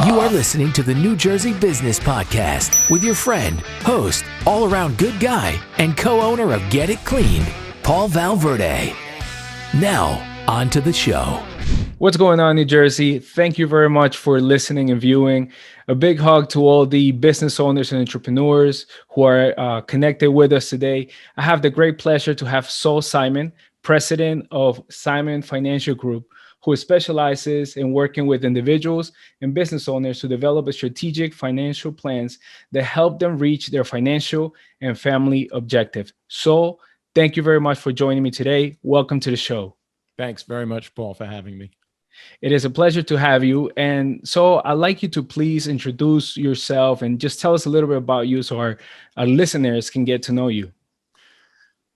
You are listening to the New Jersey Business Podcast with your friend, host, all-around good guy, and co-owner of Get It Cleaned, Paul Valverde. Now, on to the show. What's going on, New Jersey? Thank you very much for listening and viewing. A big hug to all the business owners and entrepreneurs who are connected with us today. I have the great pleasure to have Saul Simon, president of Simon Financial Group, who specializes in working with individuals and business owners to develop strategic financial plans that help them reach their financial and family objectives. So, thank you very much for joining me today. Welcome to the show. Thanks very much, Paul, for having me. It is a pleasure to have you. And so I'd like you to please introduce yourself and just tell us a little bit about you so our listeners can get to know you.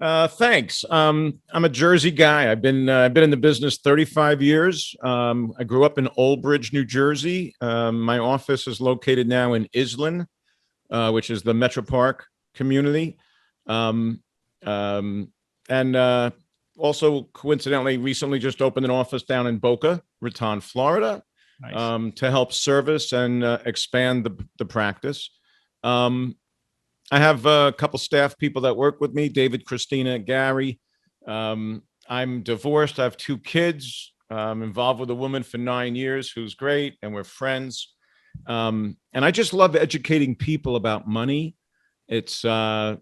Thanks. I'm a Jersey guy. I've been in the business 35 years. I grew up in Old Bridge, New Jersey. My office is located now in Iselin, which is the Metro Park community. Also, coincidentally, recently just opened an office down in Boca Raton, Florida, nice. To help service and expand the practice. I have a couple staff people that work with me, David, Christina, Gary. I'm divorced. I have 2 kids. I'm involved with a woman for 9 years who's great, and we're friends. And I just love educating people about money. It's, I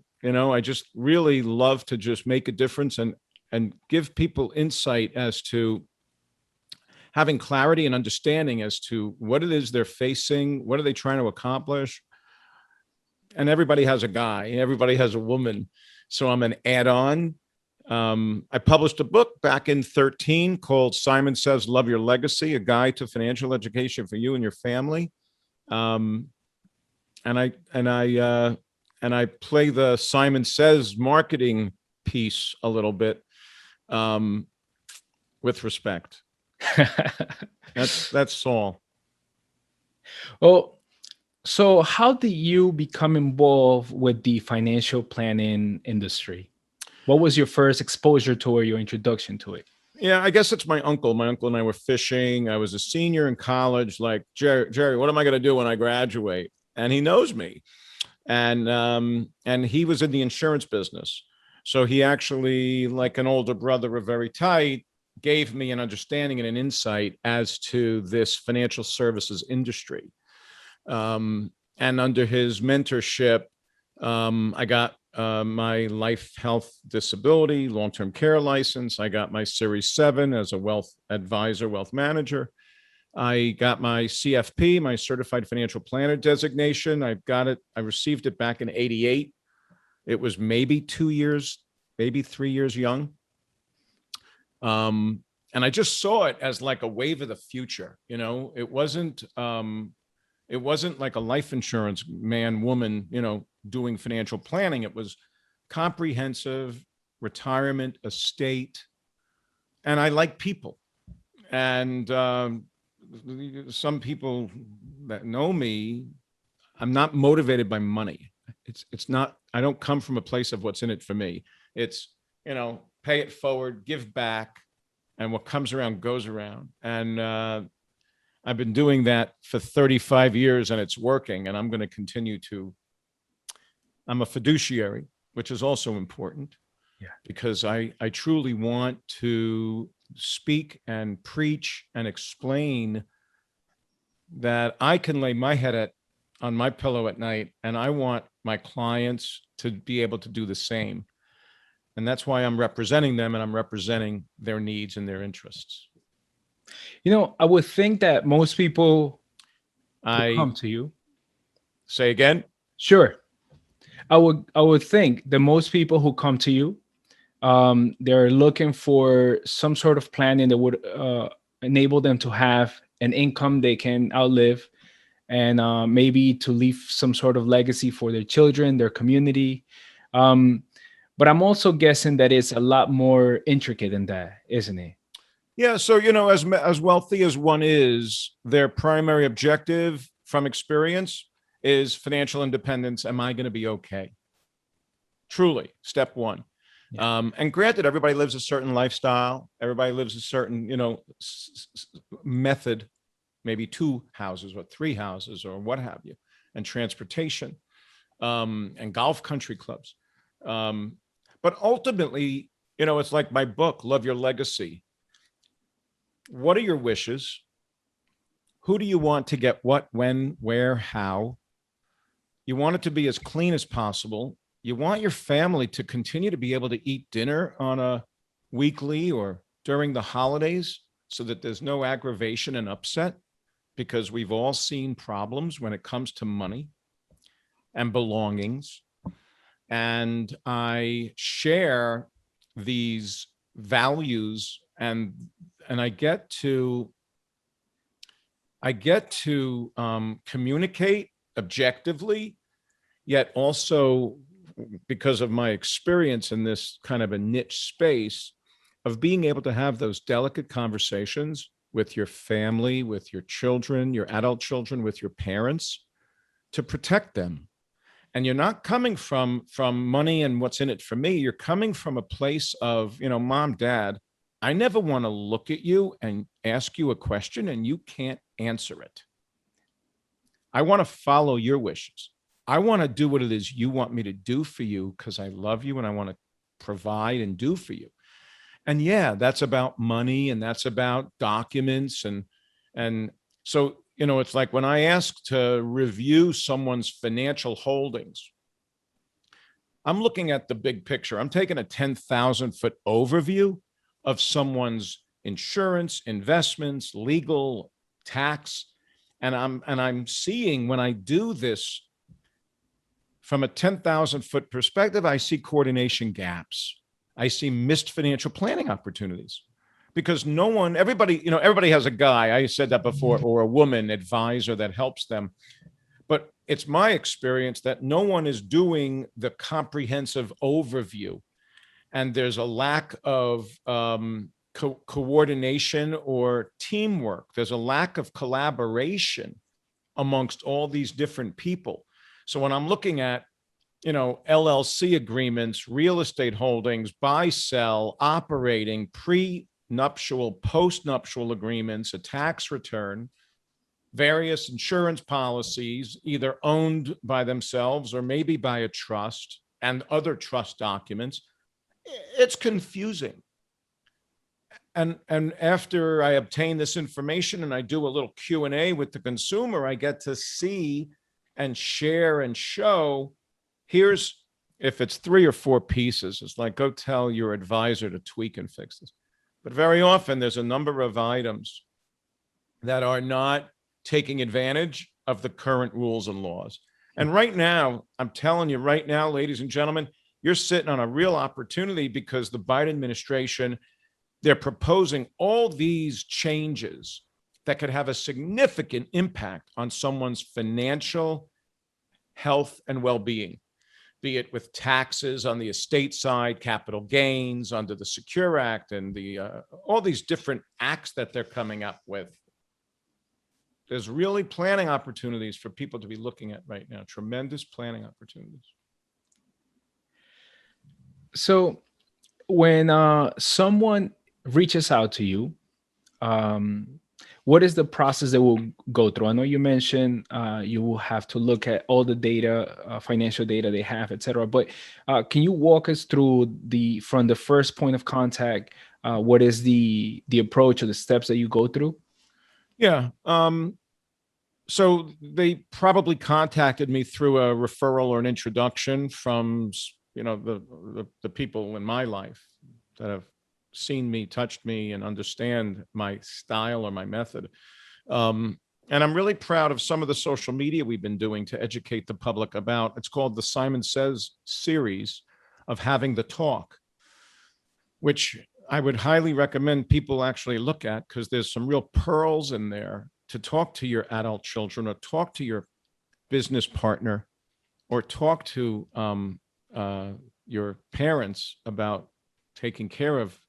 just really love to just make a difference and give people insight as to having clarity and understanding as to what it is they're facing, what are they trying to accomplish. And everybody has a guy, everybody has a woman. So I'm an add-on. I published a book back in 2013 called Simon Says, Love Your Legacy, a guide to financial education for you and your family. And I play the Simon Says marketing piece a little bit with respect. That's Saul. Well, so how did you become involved with the financial planning industry? What was your first exposure to or your introduction to it? Yeah, I guess it's my uncle. My uncle and I were fishing. I was a senior in college. Like, Jerry, what am I going to do when I graduate? And he knows me. And he was in the insurance business. So he actually, like an older brother, we're very tight, gave me an understanding and an insight as to this financial services industry. And under his mentorship, I got my life, health, disability, long-term care license. I got my Series 7 as a wealth advisor, wealth manager. I got my CFP, my Certified Financial Planner designation. I received it back in 88. It was maybe 2 years, maybe 3 years young. And I just saw it as like a wave of the future. It wasn't like a life insurance man, woman, doing financial planning. It was comprehensive retirement, estate. And I like people. And some people that know me, I'm not motivated by money. It's not, I don't come from a place of what's in it for me. It's, pay it forward, give back, and what comes around goes around. And I've been doing that for 35 years and it's working, and I'm going to continue to. I'm a fiduciary, which is also important, because I truly want to speak and preach and explain that I can lay my head on my pillow at night, and I want my clients to be able to do the same. And that's why I'm representing them, and I'm representing their needs and their interests. I would think that most people come to you. Say again? Sure. I would think that most people who come to you, they're looking for some sort of planning that would enable them to have an income they can outlive, and maybe to leave some sort of legacy for their children, their community. But I'm also guessing that it's a lot more intricate than that, isn't it? Yeah. So, as wealthy as one is, their primary objective from experience is financial independence. Am I going to be okay? Truly, step one. Yeah. And granted, everybody lives a certain lifestyle. Everybody lives a certain, method maybe 2 houses or 3 houses or what have you, and transportation, and golf country clubs. But ultimately, it's like my book, Love Your Legacy. What are your wishes? Who do you want to get what, when, where, how? You want it to be as clean as possible. You want your family to continue to be able to eat dinner on a weekly or during the holidays so that there's no aggravation and upset, because we've all seen problems when it comes to money and belongings. And I share these values, and I get to communicate objectively, yet also, because of my experience in this kind of a niche space, of being able to have those delicate conversations with your family, with your children, your adult children, with your parents, to protect them. And you're not coming from money and what's in it for me. You're coming from a place of, Mom, Dad, I never want to look at you and ask you a question and you can't answer it. I want to follow your wishes. I want to do what it is you want me to do for you because I love you and I want to provide and do for you. And yeah, that's about money and that's about documents. And so, it's like when I ask to review someone's financial holdings, I'm looking at the big picture. I'm taking a 10,000-foot overview of someone's insurance, investments, legal, tax. And I'm seeing, when I do this from a 10,000-foot perspective, I see coordination gaps. I see missed financial planning opportunities, because everybody has a guy, I said that before, or a woman advisor that helps them. But it's my experience that no one is doing the comprehensive overview. And there's a lack of coordination or teamwork. There's a lack of collaboration amongst all these different people. So when I'm looking at, LLC agreements, real estate holdings, buy, sell, operating, pre-nuptial, post-nuptial agreements, a tax return, various insurance policies, either owned by themselves or maybe by a trust, and other trust documents, it's confusing. And after I obtain this information and I do a little Q&A with the consumer, I get to see and share and show, if it's 3 or 4 pieces, it's like, go tell your advisor to tweak and fix this. But very often there's a number of items that are not taking advantage of the current rules and laws. And right now, I'm telling you right now, ladies and gentlemen, you're sitting on a real opportunity, because the Biden administration, they're proposing all these changes that could have a significant impact on someone's financial health and well-being, be it with taxes on the estate side, capital gains under the Secure Act, and all these different acts that they're coming up with. There's really planning opportunities for people to be looking at right now, tremendous planning opportunities. So when someone reaches out to you, what is the process that will go through? I know you mentioned you will have to look at all the data, financial data they have, et cetera. But can you walk us through from the first point of contact? What is the approach or the steps that you go through? Yeah. So they probably contacted me through a referral or an introduction from, the people in my life that have seen me, touched me, and understand my style or my method. And I'm really proud of some of the social media we've been doing to educate the public about, it's called the Simon Says series of Having the Talk, which I would highly recommend people actually look at, because there's some real pearls in there to talk to your adult children, or talk to your business partner, or talk to your parents about taking care of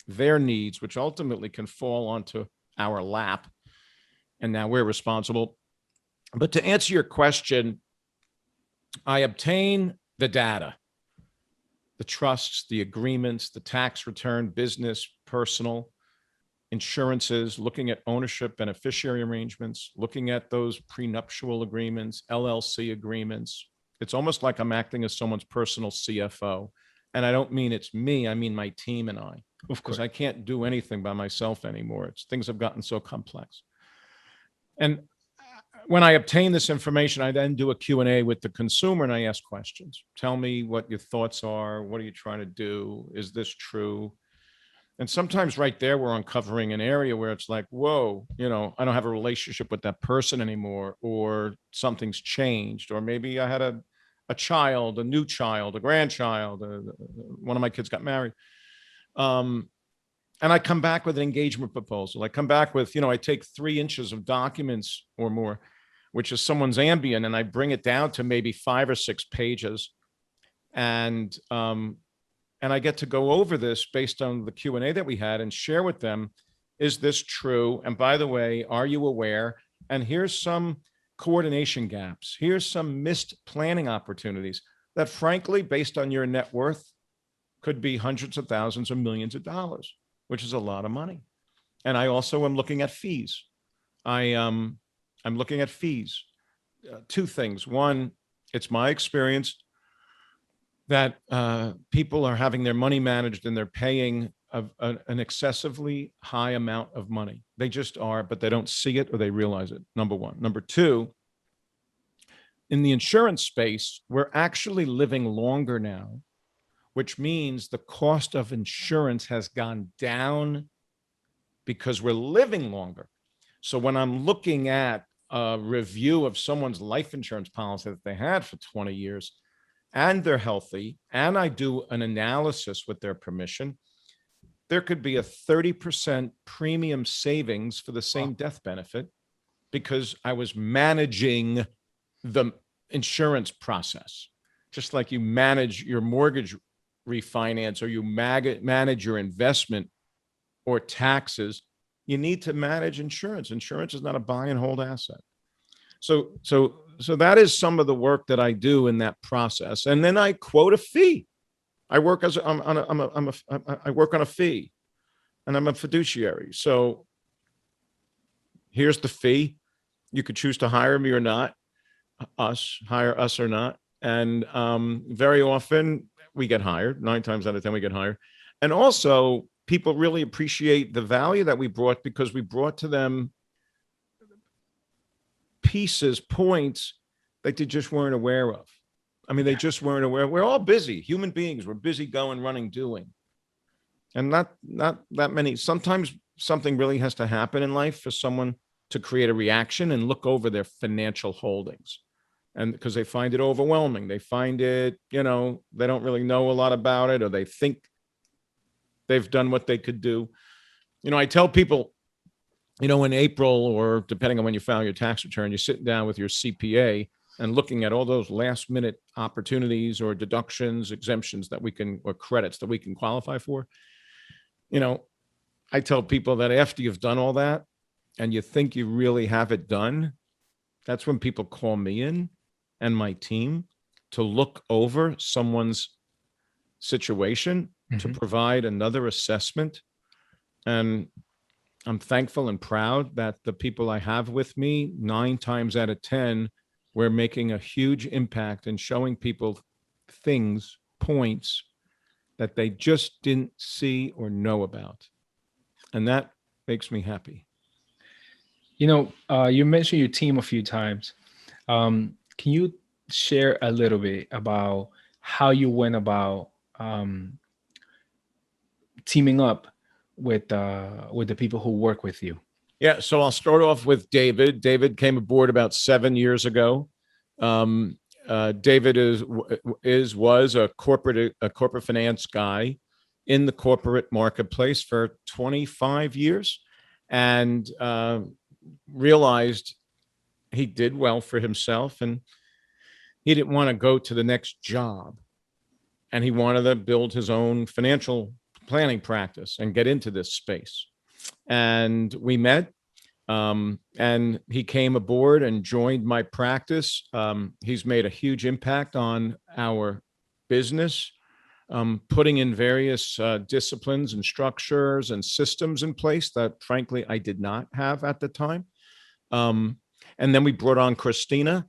their needs, which ultimately can fall onto our lap. And now we're responsible. But to answer your question, I obtain the data, the trusts, the agreements, the tax return, business, personal. insurances, looking at ownership beneficiary arrangements, looking at those prenuptial agreements, LLC agreements. It's almost like I'm acting as someone's personal CFO. And I don't mean it's me, I mean my team and I, Of course. because I can't do anything by myself anymore. Things have gotten so complex. And when I obtain this information, I then do a Q&A with the consumer and I ask questions. Tell me what your thoughts are. What are you trying to do? Is this true? And sometimes right there, we're uncovering an area where it's like, whoa, I don't have a relationship with that person anymore, or something's changed, or maybe I had a child, a new child, a grandchild, one of my kids got married. And I come back with an engagement proposal. I come back with, I take 3 inches of documents or more, which is someone's Ambien, and I bring it down to maybe 5 or 6 pages. And I get to go over this based on the Q&A that we had and share with them, is this true? And by the way, are you aware? And here's some coordination gaps. Here's some missed planning opportunities that, frankly, based on your net worth, could be hundreds of thousands or millions of dollars, which is a lot of money. And I also am looking at fees. I'm looking at fees. 2 things. One, it's my experience that people are having their money managed and they're paying an excessively high amount of money. They just are, but they don't see it or they realize it, number one. Number 2, in the insurance space, we're actually living longer now, which means the cost of insurance has gone down because we're living longer. So when I'm looking at a review of someone's life insurance policy that they had for 20 years, and they're healthy, and I do an analysis with their permission, there could be a 30% premium savings for the same death benefit because I was managing the insurance process. Just like you manage your mortgage refinance or you manage your investment or taxes, you need to manage insurance. Insurance is not a buy and hold asset. So that is some of the work that I do in that process. And then I quote a fee. I work I work on a fee, and I'm a fiduciary. So here's the fee. You could choose to hire me or not, hire us or not. And very often we get hired. 9 times out of 10, we get hired. And also people really appreciate the value that we brought because we brought to them pieces, points that they just weren't aware of. I mean, they just weren't aware. We're all busy human beings. We're busy going, running, doing. And not that many. Sometimes something really has to happen in life for someone to create a reaction and look over their financial holdings. And because they find it overwhelming, they find it, they don't really know a lot about it, or they think they've done what they could do. I tell people, in April, or depending on when you file your tax return, you're sitting down with your CPA and looking at all those last minute opportunities or deductions, exemptions or credits that we can qualify for. I tell people that after you've done all that and you think you really have it done, that's when people call me in and my team to look over someone's situation, to provide another assessment. And I'm thankful and proud that the people I have with me, 9 times out of 10, we're making a huge impact and showing people things, points that they just didn't see or know about. And that makes me happy. You mentioned your team a few times. Can you share a little bit about how you went about teaming up with the people who work with you? Yeah, so I'll start off with David. David came aboard about 7 years ago. David was a corporate finance guy in the corporate marketplace for 25 years, and realized he did well for himself, and he didn't want to go to the next job, and he wanted to build his own financial planning practice and get into this space. And we met, and he came aboard and joined my practice. He's made a huge impact on our business. putting in various disciplines and structures and systems in place that, frankly, I did not have at the time. And then we brought on Christina.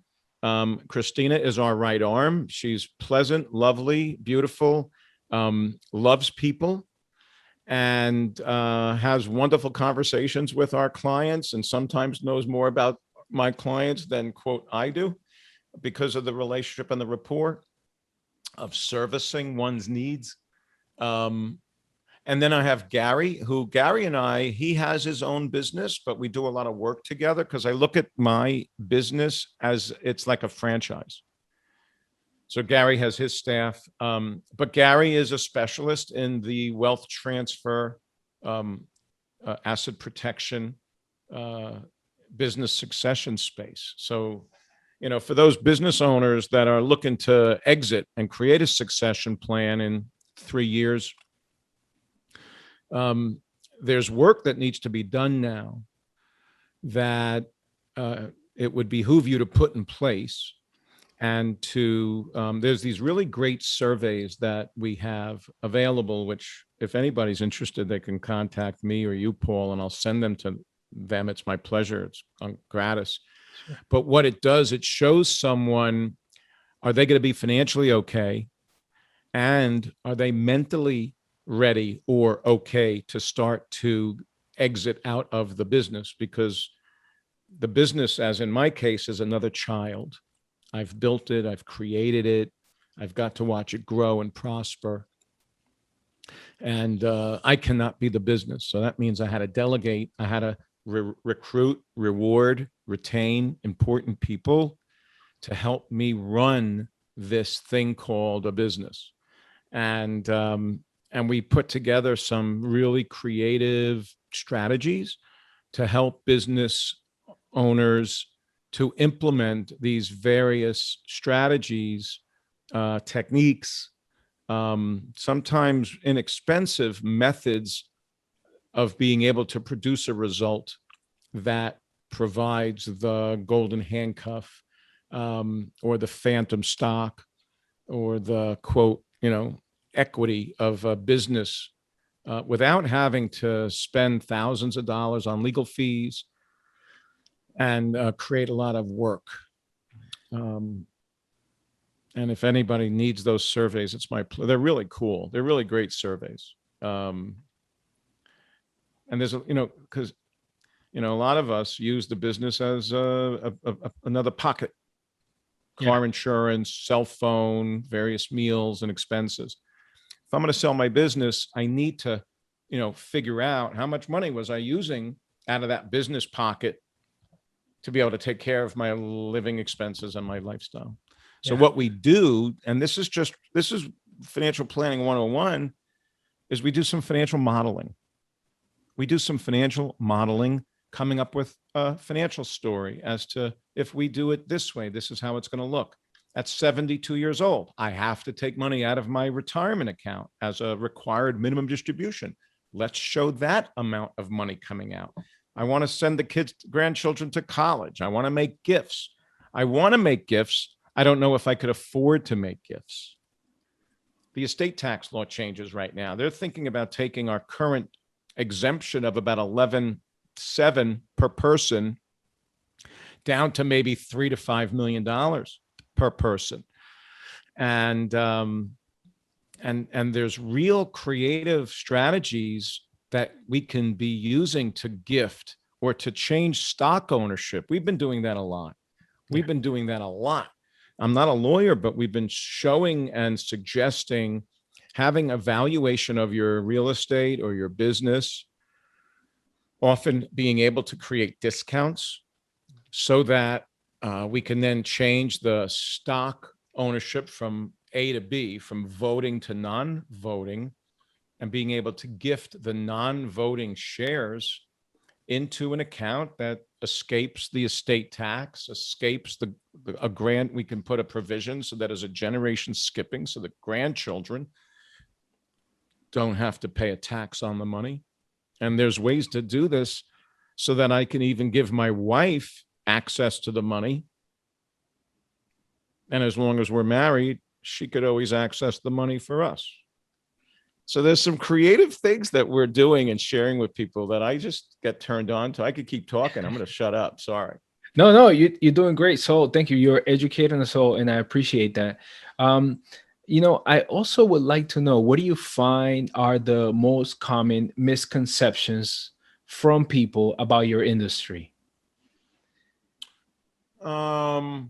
Christina is our right arm. She's pleasant, lovely, beautiful, loves people, and has wonderful conversations with our clients, and sometimes knows more about my clients than, quote, I do, because of the relationship and the rapport of servicing one's needs. And then I have Gary, Gary and I, he has his own business, but we do a lot of work together because I look at my business as it's like a franchise. So Gary has his staff, but Gary is a specialist in the wealth transfer, asset protection, business succession space. So, for those business owners that are looking to exit and create a succession plan in 3 years, there's work that needs to be done now that it would behoove you to put in place. And there's these really great surveys that we have available, which if anybody's interested, they can contact me or you, Paul, and I'll send them to them. It's my pleasure. It's gratis. Sure. But what it does, it shows someone, are they going to be financially okay? And are they mentally ready or okay to start to exit out of the business? Because the business, as in my case, is another child. I've built it, I've created it, I've got to watch it grow and prosper. And I cannot be the business. So that means I had to delegate, I had to recruit, reward, retain important people to help me run this thing called a business. And we put together some really creative strategies to help business owners to implement these various strategies, techniques, sometimes inexpensive methods of being able to produce a result that provides the golden handcuff, or the phantom stock, or the, quote, equity of a business, without having to spend thousands of dollars on legal fees and create a lot of work. And if anybody needs those surveys, it's they're really cool. They're really great surveys. And there's because a lot of us use the business as another pocket. Car insurance, cell phone, various meals and expenses. If I'm going to sell my business, I need to, figure out how much money was I using out of that business pocket to be able to take care of my living expenses and my lifestyle. So what we do, and this is financial planning 101, is we do some financial modeling. We do some financial modeling, coming up with a financial story as to, if we do it this way, this is how it's going to look. At 72 years old, I have to take money out of my retirement account as a required minimum distribution. Let's show that amount of money coming out. I want to send the grandchildren to college. I want to make gifts. I don't know if I could afford to make gifts. The estate tax law changes right now. They're thinking about taking our current exemption of about $11.7 per person down to maybe $3 to $5 million per person. And there's real creative strategies that we can be using to gift or to change stock ownership. We've been doing that a lot. I'm not a lawyer, but we've been showing and suggesting having a valuation of your real estate or your business, often being able to create discounts so that we can then change the stock ownership from A to B, from voting to non-voting, and being able to gift the non-voting shares into an account that escapes the estate tax, escapes a grant. We can put a provision so that as a generation skipping, so the grandchildren don't have to pay a tax on the money. And there's ways to do this so that I can even give my wife access to the money. And as long as we're married, she could always access the money for us. So there's some creative things that we're doing and sharing with people that I just get turned on to. I could keep talking. I'm going to shut up. Sorry. No, you're doing great, Saul. Thank you. You're educating us all, and I appreciate that. Um, I also would like to know, what do you find are the most common misconceptions from people about your industry? Well,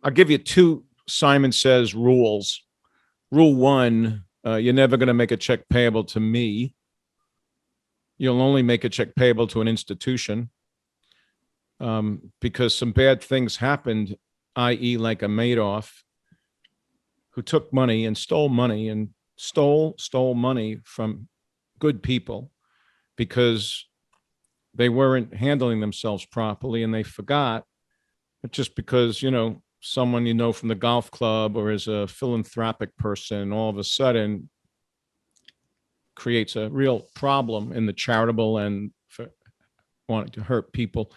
I'll give you two Simon Says rules. Rule one, you're never going to make a check payable to me. You'll only make a check payable to an institution, because some bad things happened, i.e. like a Madoff who took money and stole money from good people because they weren't handling themselves properly and they forgot. But just because, someone from the golf club or is a philanthropic person, all of a sudden creates a real problem in the charitable and for wanting to hurt people.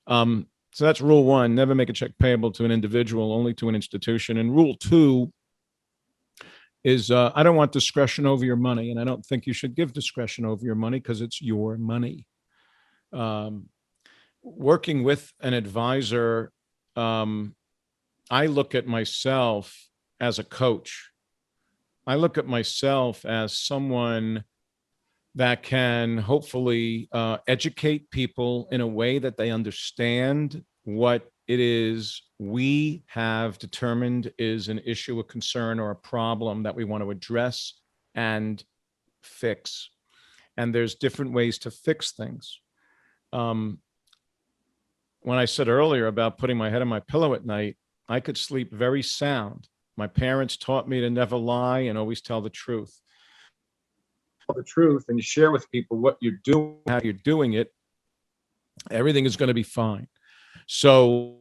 So that's rule one, never make a check payable to an individual, only to an institution. And rule two is I don't want discretion over your money, and I don't think you should give discretion over your money because it's your money. Working with an advisor, I look at myself as a coach. I look at myself as someone that can hopefully educate people in a way that they understand what it is we have determined is an issue, a concern, or a problem that we want to address and fix. And there's different ways to fix things. When I said earlier about putting my head on my pillow at night, I could sleep very sound. My parents taught me to never lie and always tell the truth. The truth and you share with people what you're doing, how you're doing it, everything is going to be fine. So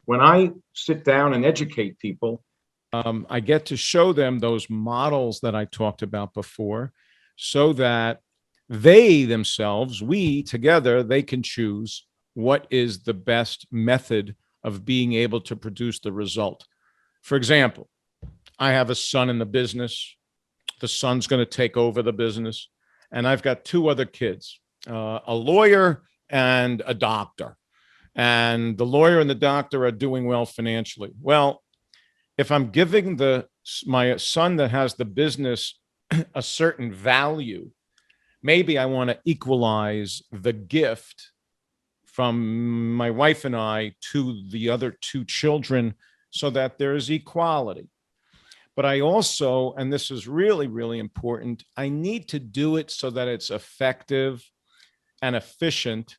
when I sit down and educate people, I get to show them those models that I talked about before so that they themselves, we together, they can choose what is the best method of being able to produce the result. For example, I have a son in the business. The son's going to take over the business. And I've got two other kids, a lawyer and a doctor. And the lawyer and the doctor are doing well financially. Well, if I'm giving my son that has the business a certain value, maybe I want to equalize the gift from my wife and I to the other two children so that there is equality. But I also, and this is really, really important, I need to do it so that it's effective and efficient,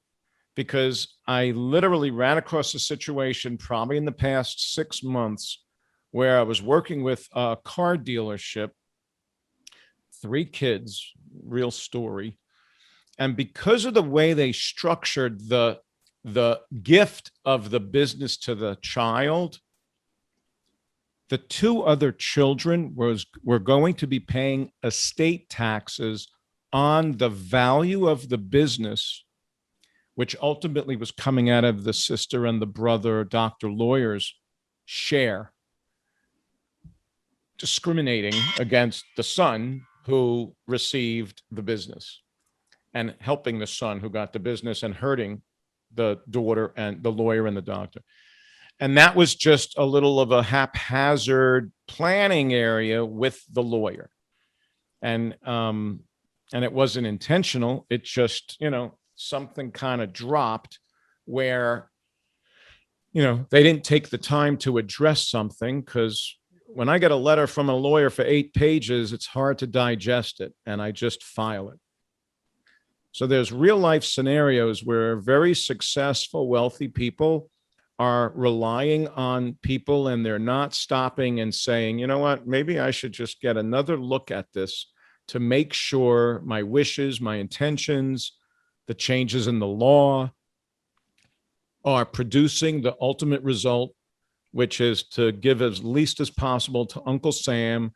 because I literally ran across a situation probably in the past 6 months where I was working with a car dealership, 3 kids, real story. And because of the way they structured the gift of the business to the child, the 2 other children were going to be paying estate taxes on the value of the business, which ultimately was coming out of the sister and the brother, doctor lawyer's share, discriminating against the son who received the business and helping the son who got the business and hurting the daughter and the lawyer and the doctor. And that was just a little of a haphazard planning area with the lawyer. And it wasn't intentional. It just, something kind of dropped where, they didn't take the time to address something, because when I get a letter from a lawyer for 8 pages, it's hard to digest it, and I just file it. So there's real life scenarios where very successful, wealthy people are relying on people, and they're not stopping and saying, you know what, maybe I should just get another look at this to make sure my wishes, my intentions, the changes in the law are producing the ultimate result, which is to give as least as possible to Uncle Sam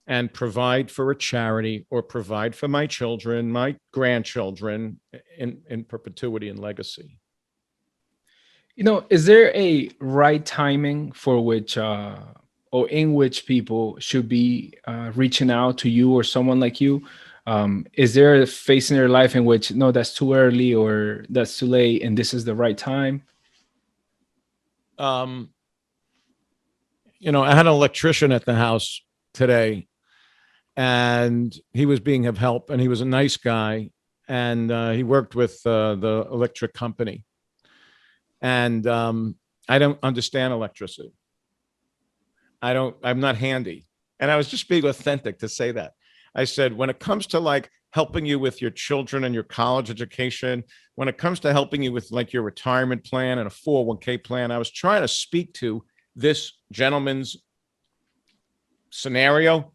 and provide for a charity or provide for my children, my grandchildren in perpetuity and legacy. Is there a right timing for which or in which people should be reaching out to you or someone like you? Is there a phase in their life in which, no, that's too early or that's too late and this is the right time? I had an electrician at the house today, and he was being of help, and he was a nice guy, and he worked with the electric company. And I don't understand electricity. I'm not handy. And I was just being authentic to say that. I said, when it comes to like helping you with your children and your college education, when it comes to helping you with like your retirement plan and a 401k plan, I was trying to speak to this gentleman's scenario.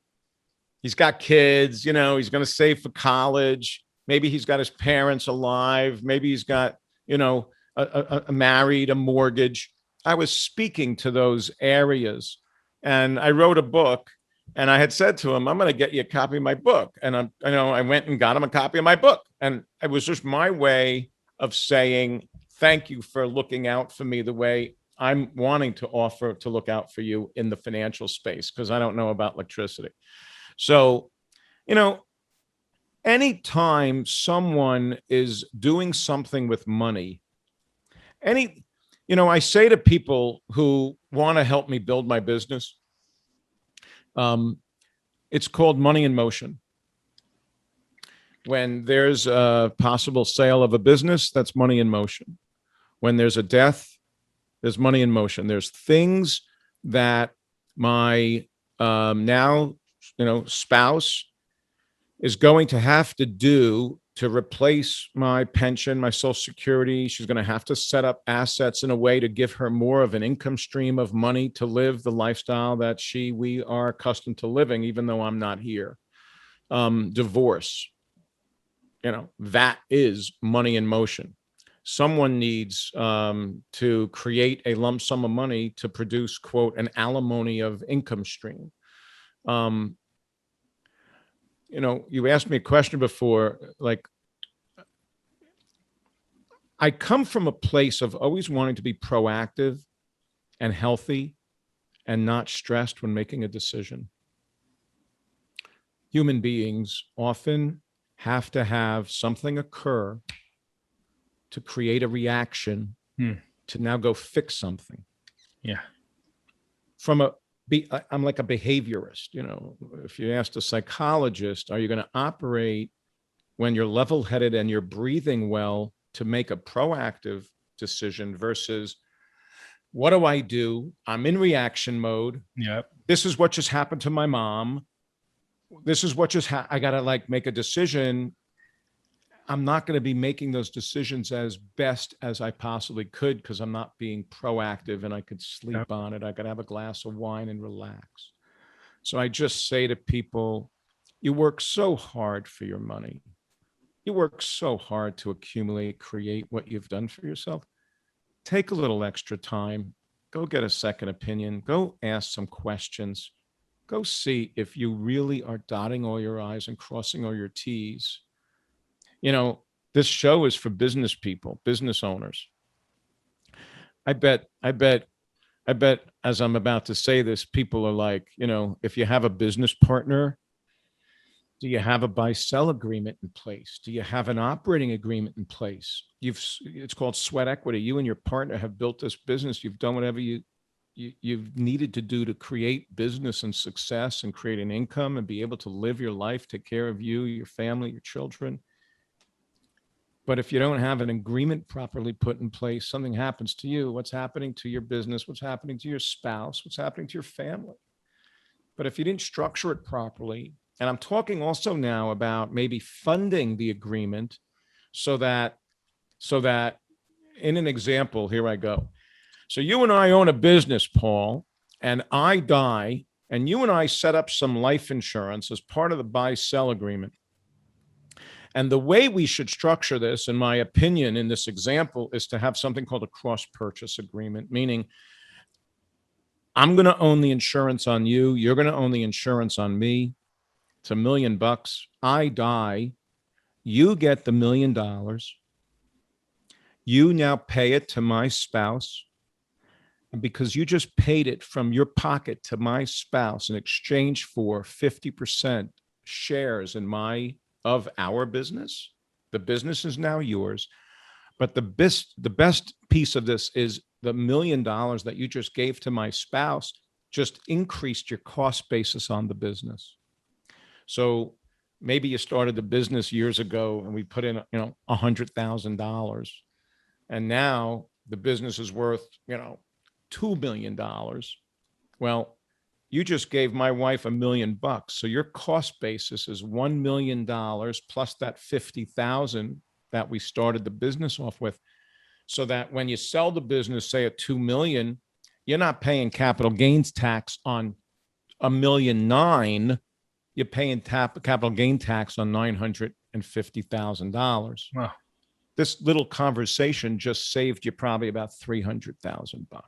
He's got kids, he's going to save for college. Maybe he's got his parents alive. Maybe he's got, a married, a mortgage. I was speaking to those areas, and I wrote a book, and I had said to him, I'm going to get you a copy of my book. And I went and got him a copy of my book. And it was just my way of saying, thank you for looking out for me the way I'm wanting to offer to look out for you in the financial space, because I don't know about electricity. So, anytime someone is doing something with money, I say to people who want to help me build my business, it's called money in motion. When there's a possible sale of a business, that's money in motion. When there's a death, there's money in motion. There's things that my now spouse is going to have to do to replace my pension, my Social Security. She's going to have to set up assets in a way to give her more of an income stream of money to live the lifestyle that we are accustomed to living, even though I'm not here. Divorce, that is money in motion. Someone needs to create a lump sum of money to produce, quote, an alimony of income stream. You asked me a question before, like, I come from a place of always wanting to be proactive and healthy and not stressed when making a decision. Human beings often have to have something occur to create a reaction to now go fix something. Yeah. I'm like a behaviorist. If you asked a psychologist, are you going to operate when you're level-headed and you're breathing well to make a proactive decision versus what do I do? I'm in reaction mode. Yeah. This is what just happened to my mom. This is what I got to make a decision. I'm not going to be making those decisions as best as I possibly could because I'm not being proactive, and I could sleep on it. I could have a glass of wine and relax. So I just say to people, you work so hard for your money. You work so hard to accumulate, create what you've done for yourself. Take a little extra time. Go get a second opinion. Go ask some questions. Go see if you really are dotting all your I's and crossing all your T's. This show is for business people, business owners. I bet as I'm about to say this, people are like, if you have a business partner, do you have a buy-sell agreement in place? Do you have an operating agreement in place? It's called sweat equity. You and your partner have built this business. You've done whatever you've needed to do to create business and success and create an income and be able to live your life, take care of you, your family, your children. But if you don't have an agreement properly put in place, something happens to you. What's happening to your business? What's happening to your spouse? What's happening to your family? But if you didn't structure it properly, and I'm talking also now about maybe funding the agreement so that in an example, here I go. So you and I own a business, Paul, and I die, and you and I set up some life insurance as part of the buy-sell agreement. And the way we should structure this, in my opinion, in this example, is to have something called a cross-purchase agreement, meaning I'm going to own the insurance on you. You're going to own the insurance on me. It's $1 million. I die. You get the $1 million. You now pay it to my spouse. because you just paid it from your pocket to my spouse in exchange for 50% shares of our business. The business is now yours. But the best piece of this is the $1 million that you just gave to my spouse just increased your cost basis on the business. So maybe you started the business years ago and we put in, $100,000. And now the business is worth, $2 million. Well, you just gave my wife $1 million. So your cost basis is $1 million plus that 50,000 that we started the business off with. So that when you sell the business, say at 2 million, you're not paying capital gains tax on $1.9 million. You're paying capital gain tax on $950,000. Wow. This little conversation just saved you probably about $300,000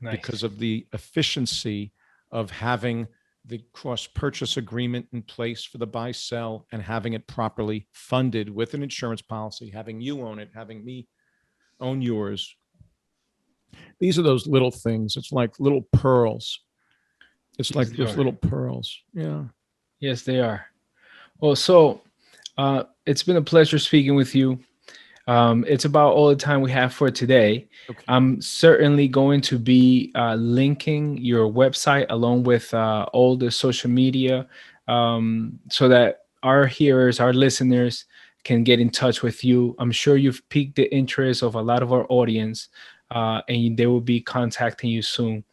because of the efficiency of having the cross purchase agreement in place for the buy sell and having it properly funded with an insurance policy, having you own it, having me own yours. These are those little things. It's like little pearls. It's like those little pearls. Yeah. Yes, they are. Well, so it's been a pleasure speaking with you. It's about all the time we have for today. Okay. I'm certainly going to be linking your website along with all the social media so that our hearers, our listeners can get in touch with you. I'm sure you've piqued the interest of a lot of our audience and they will be contacting you soon.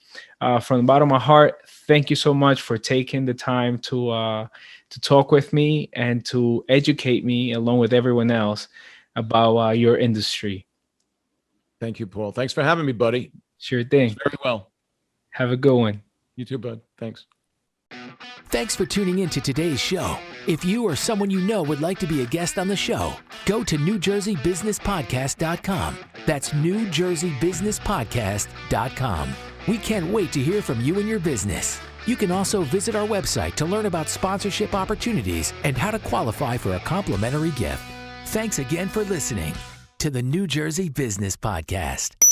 From the bottom of my heart, thank you so much for taking the time to talk with me and to educate me along with everyone else about your industry. Thank you, Paul. Thanks for having me, buddy. Sure thing. Very well. Have a good one. You too, bud. Thanks. Thanks for tuning in to today's show. If you or someone you know would like to be a guest on the show, go to NewJerseyBusinessPodcast.com. That's NewJerseyBusinessPodcast.com. We can't wait to hear from you and your business. You can also visit our website to learn about sponsorship opportunities and how to qualify for a complimentary gift. Thanks again for listening to the New Jersey Business Podcast.